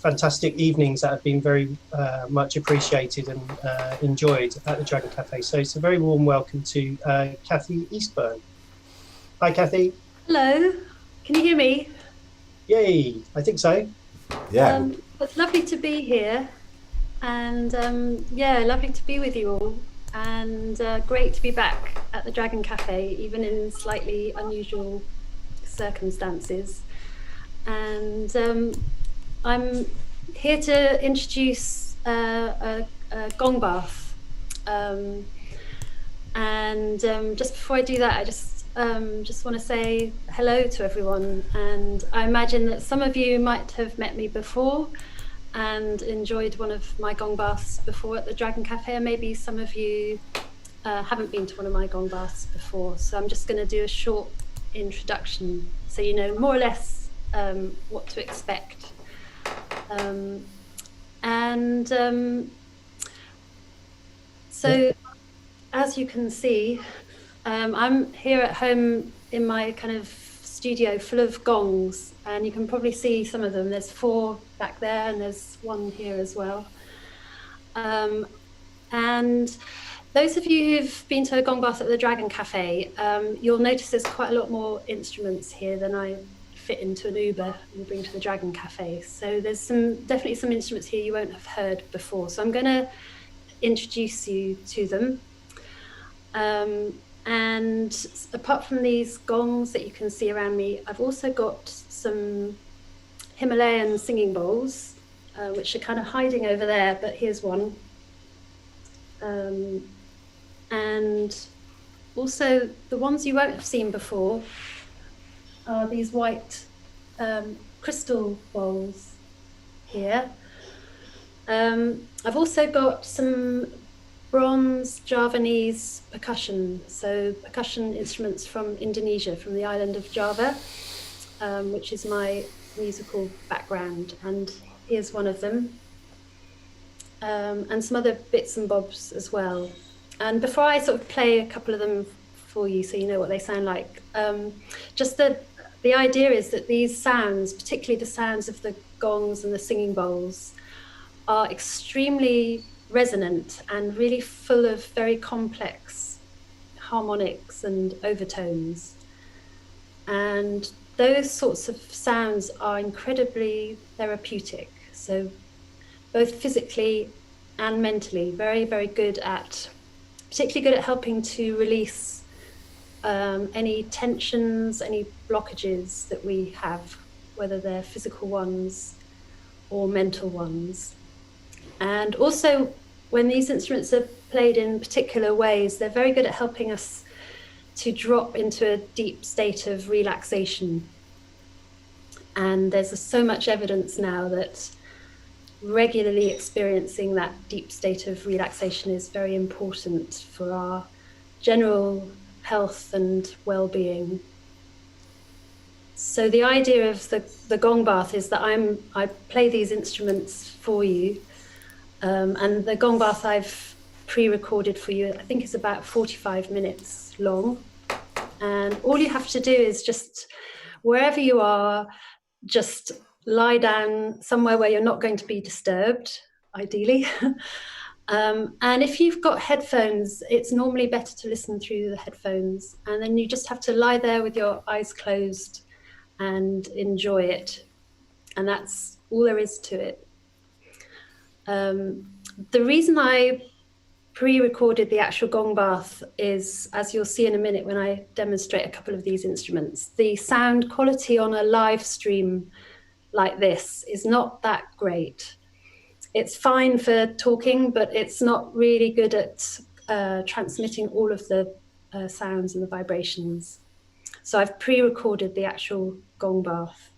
fantastic evenings that have been very much appreciated and enjoyed at the Dragon Cafe. So it's a very warm welcome to Kathy Eastburn. Hi, Kathy. Hello. Can you hear me? Yay, I think so. Yeah. It's lovely to be here, and yeah, lovely to be with you all, and great to be back at the Dragon Cafe, even in slightly unusual circumstances. And I'm here to introduce a gong bath, and just before I do that, I just want to say hello to everyone. And I imagine that some of you might have met me before and enjoyed one of my gong baths before at the Dragon Cafe, and maybe some of you haven't been to one of my gong baths before. So I'm just going to do a short introduction so you know more or less what to expect. So as you can see, I'm here at home in my kind of studio full of gongs, and you can probably see some of them. There's 4 back there, and there's 1 here as well. And those of you who've been to a gong bath at the Dragon Cafe, you'll notice there's quite a lot more instruments here than I fit into an Uber and bring to the Dragon Cafe. So there's definitely some instruments here you won't have heard before. So I'm going to introduce you to them. And apart from these gongs that you can see around me, I've also got some Himalayan singing bowls, which are kind of hiding over there, but here's one. And also the ones you won't have seen before are these white crystal bowls here. I've also got some bronze Javanese percussion, so percussion instruments from Indonesia, from the island of Java, which is my musical background, and here's one of them, and some other bits and bobs as well. And before I sort of play a couple of them for you so you know what they sound like, just the idea is that these sounds, particularly the sounds of the gongs and the singing bowls, are extremely resonant and really full of very complex harmonics and overtones. And those sorts of sounds are incredibly therapeutic. So both physically and mentally, very, very good at, particularly good at helping to release any tensions, any blockages that we have, whether they're physical ones or mental ones. And also, when these instruments are played in particular ways, they're very good at helping us to drop into a deep state of relaxation. And there's so much evidence now that regularly experiencing that deep state of relaxation is very important for our general health and well-being. So the idea of the gong bath is that I play these instruments for you. And the gong bath I've pre-recorded for you, I think is about 45 minutes long. And all you have to do is just, wherever you are, just lie down somewhere where you're not going to be disturbed, ideally. And if you've got headphones, it's normally better to listen through the headphones. And then you just have to lie there with your eyes closed and enjoy it. And that's all there is to it. The reason I pre-recorded the actual gong bath is, as you'll see in a minute when I demonstrate a couple of these instruments, the sound quality on a live stream like this is not that great. It's fine for talking, but it's not really good at transmitting all of the sounds and the vibrations. So I've pre-recorded the actual gong bath.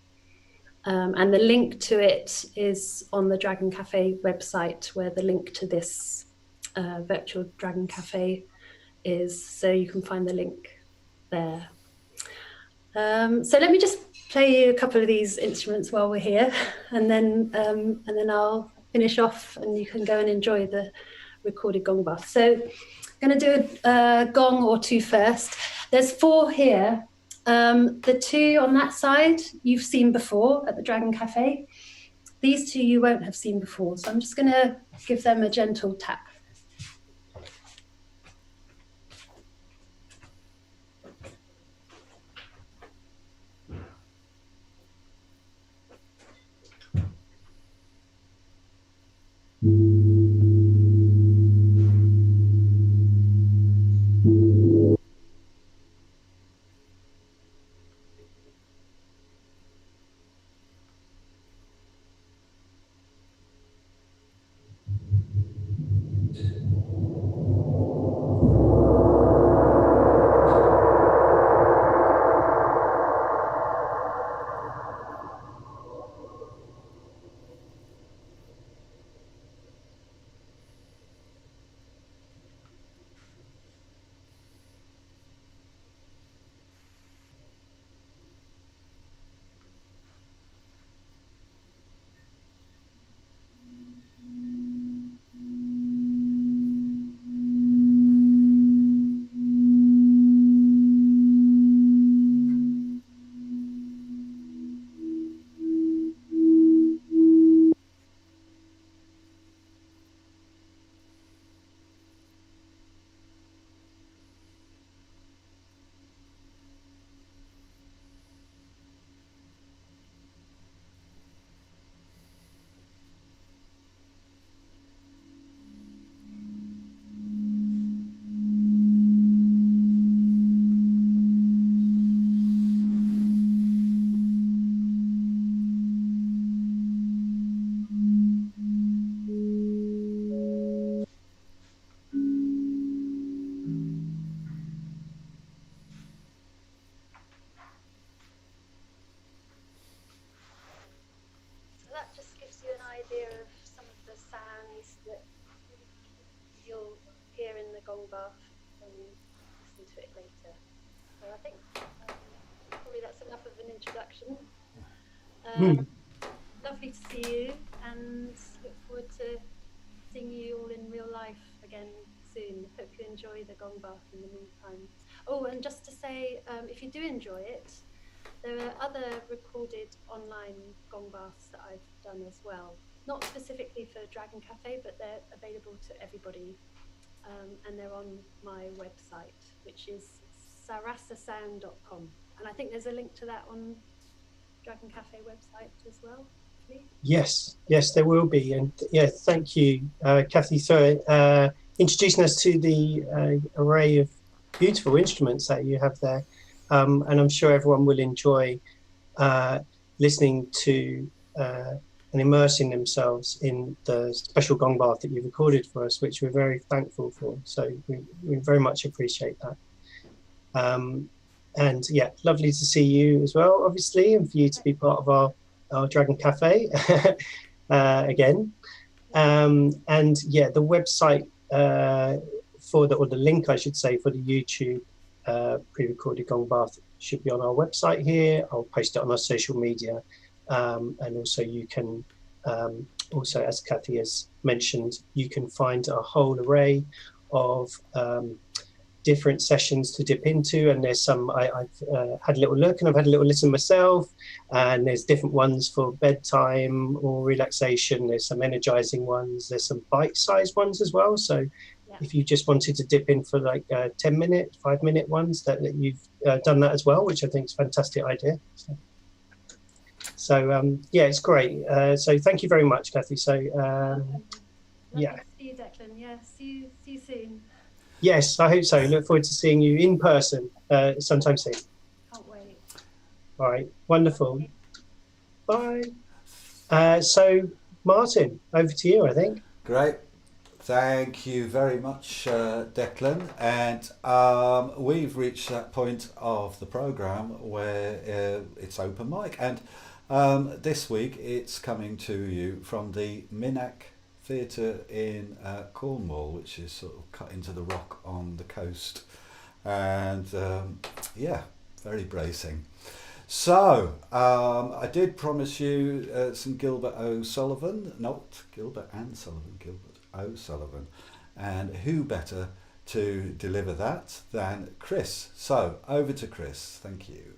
And the link to it is on the Dragon Cafe website, where the link to this virtual Dragon Cafe is, so you can find the link there. So let me just play you a couple of these instruments while we're here, and then I'll finish off and you can go and enjoy the recorded gong bath. So I'm going to do a gong or 2 first. There's 4 here. The 2 on that side you've seen before at the Dragon Cafe, These two you won't have seen before, so I'm just going to give them a gentle tap. Gong Bath and listen to it later. So I think probably that's enough of an introduction. Lovely to see you, and look forward to seeing you all in real life again soon. Hope you enjoy the Gong Bath in the meantime. Oh, and just to say, if you do enjoy it, there are other recorded online Gong Baths that I've done as well. Not specifically for Dragon Cafe, but they're available to everybody. And they're on my website, which is sarasasound.com. And I think there's a link to that on Dragon Cafe website as well. Yes, there will be. And yeah, thank you, Kathy, for introducing us to the array of beautiful instruments that you have there. And I'm sure everyone will enjoy listening to and immersing themselves in the special Gong Bath that you've recorded for us, which we're very thankful for. So we very much appreciate that. And yeah, lovely to see you as well, obviously, and for you to be part of our Dragon Cafe again. And yeah, the website or the link, I should say, for the YouTube pre-recorded Gong Bath should be on our website here. I'll post it on our social media. And also you can, also as Kathy has mentioned, you can find a whole array of different sessions to dip into, and there's some, I've had a little look and I've had a little listen myself, and there's different ones for bedtime or relaxation. There's some energizing ones, there's some bite-sized ones as well. So if you just wanted to dip in for like 10-minute, 5-minute ones, that you've done that as well, which I think is a fantastic idea. So yeah, it's great. So thank you very much, Kathy. So yeah. To see you, Declan. Yeah, see you soon. Yes, I hope so. Look forward to seeing you in person sometime soon. Can't wait. All right, wonderful. Bye. So Martin, over to you, I think. Great. Thank you very much, Declan. And we've reached that point of the programme where it's open mic. And this week it's coming to you from the Minack Theatre in Cornwall, which is sort of cut into the rock on the coast. And yeah, very bracing. So, I did promise you some Gilbert O'Sullivan, not Gilbert and Sullivan, Gilbert O'Sullivan, and who better to deliver that than Chris. So over to Chris. Thank you.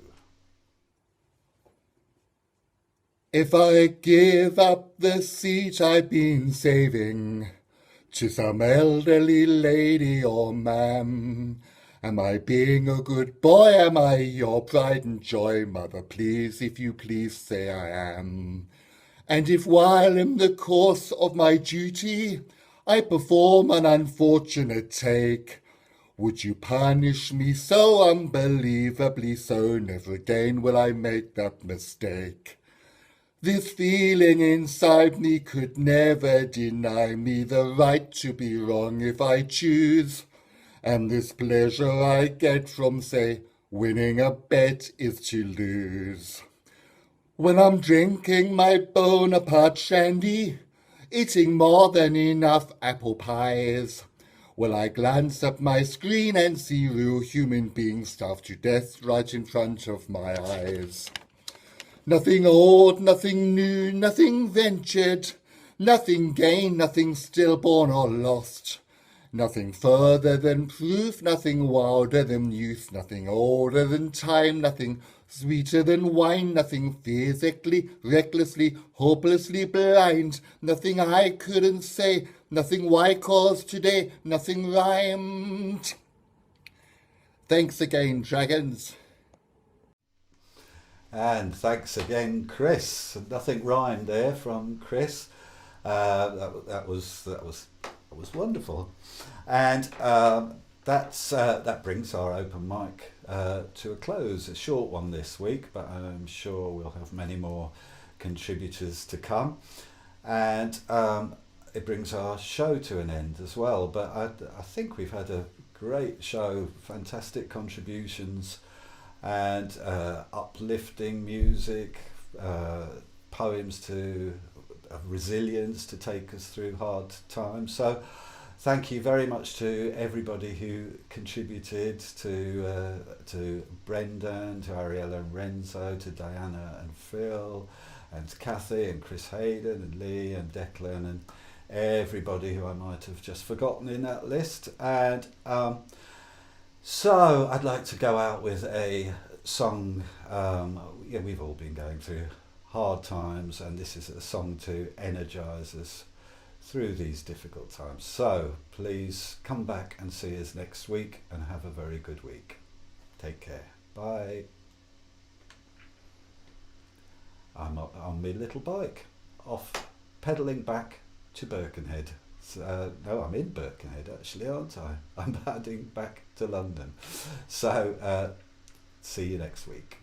If I give up the seat I've been saving to some elderly lady or ma'am, am I being a good boy? Am I your pride and joy? Mother, please, if you please, say I am. And if while in the course of my duty I perform an unfortunate take, would you punish me so unbelievably so? Never again will I make that mistake. This feeling inside me could never deny me the right to be wrong if I choose. And this pleasure I get from, say, winning a bet is to lose. When I'm drinking my Bonaparte shandy, eating more than enough apple pies, will I glance at my screen and see real human beings starved to death right in front of my eyes. Nothing old, nothing new, nothing ventured, nothing gained, nothing stillborn or lost. Nothing further than proof, nothing wilder than youth, nothing older than time, nothing sweeter than wine, nothing physically, recklessly, hopelessly blind, nothing I couldn't say, nothing why cause today, nothing rhymed. Thanks again, dragons. And thanks again, Chris. Nothing rhymed there from Chris. That was wonderful. And that brings our open mic to a close. A short one this week, but I'm sure we'll have many more contributors to come. And it brings our show to an end as well. But I think we've had a great show, fantastic contributions, and uplifting music, poems to resilience to take us through hard times. So thank you very much to everybody who contributed, to Brendan, to Ariella and Renzo, to Diana and Phil, and to Kathy and Chris Hayden and Lee and Declan and everybody who I might have just forgotten in that list. And so I'd like to go out with a song. We've all been going through hard times, and this is a song to energise us through these difficult times. So please come back and see us next week, and have a very good week. Take care. Bye. I'm on my little bike, off pedalling back to Birkenhead. No, I'm in Birkenhead actually, aren't I? I'm heading back to London. So see you next week.